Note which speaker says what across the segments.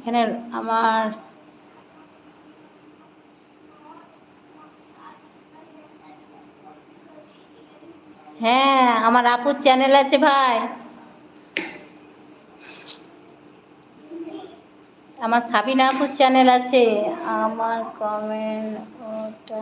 Speaker 1: এখানে আমার হ্যাঁ আমার আপুর চ্যানেল আছে ভাই, আমার সাবিনা আপুর চ্যানেল আছে। আমার কমেন্ট ওটা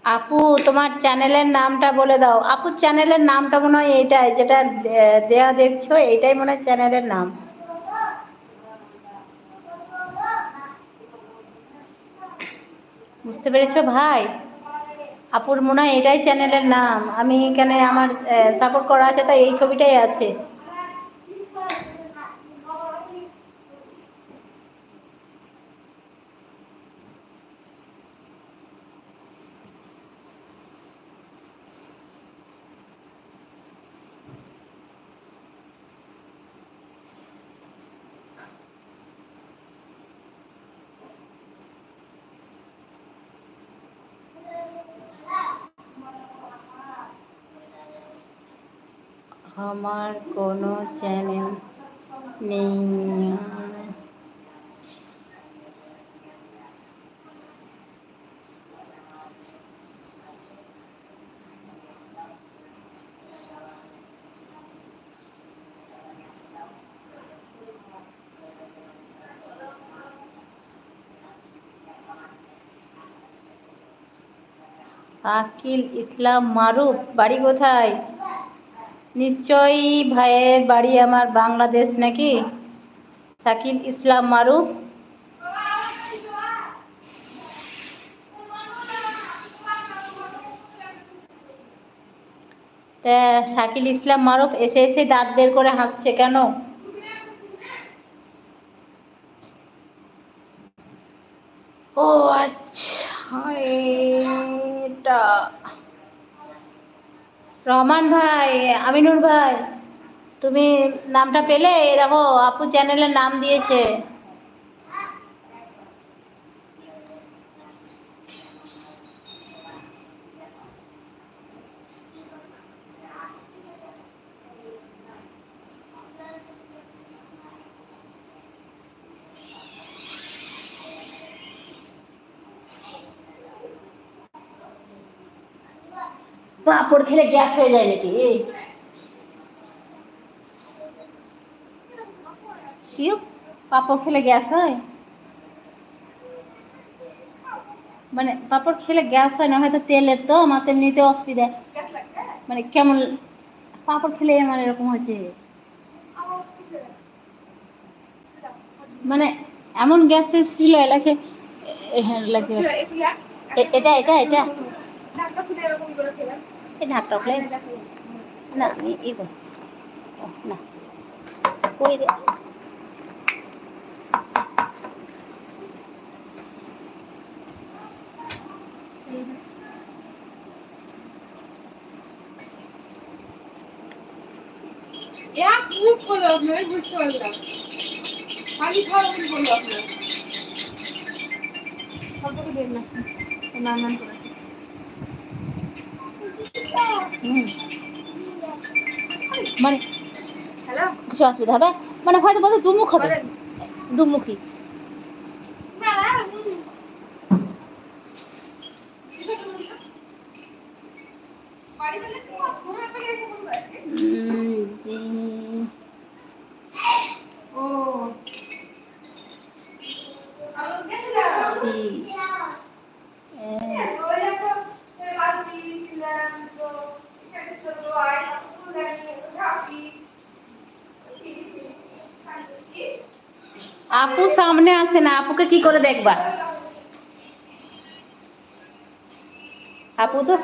Speaker 1: আপু তোমার চ্যানেলের নামটা বলে দাও। আপুর চ্যানেলের নামটা মনে হয় এইটাই, যেটা দেয়া দেখছো এইটাই মনে হয় চ্যানেলের নাম। বুঝতে পেরেছো ভাই? আপুর মনে হয় এটাই চ্যানেলের নাম। আমি এখানে আমার সাপোর্ট করা আছে, তাই এই ছবিটাই আছে। আমার কোনো চ্যানেল নেই। শাকিল ইসলাম মারুফ বাড়ি কোথায়? নিশ্চয়ই ভাইয়ের বাড়ি আমার বাংলাদেশ নাকি? শাকিল ইসলাম মারুফ। তা শাকিল ইসলাম মারুফ এসে এসে দাঁত বের করে হাসছে কেন? ও আচ্ছা, এটা রহমান ভাই, আমিনুর ভাই, তুমি নামটা পেলে? দেখো আপু চ্যানেলের নাম দিয়েছে। পাঁপড় খেলে গ্যাস হয়ে যায় নাকি? কি পাঁপড় খেলে গ্যাস হয়? মানে পাঁপড় খেলে গ্যাস হয় না, হয়তো তেলের তো আমার এমনিতে অসুবিধা, মানে কেমন পাঁপড় খেলে আমার এরকম হচ্ছে, মানে এমন গ্যাস এসেছিল এলাকে। হ্যাঁ লাগছে। এটা এটা এটা এই ঢাকটা খুলে না, আমি ই না কই দে। এক মুখ বলে আপনার বুঝতে পারলাম, খালি খাওয়া বললো আপনার সবটাকে দেন না, নাম নাম করেছে। মানে কিছু অসুবিধা হবে, মানে হয়তো বোধ দুমুখ হবে, দুমুখী। আপু সামনে আসে না, আপুকে কি করে দেখবা? আপু তো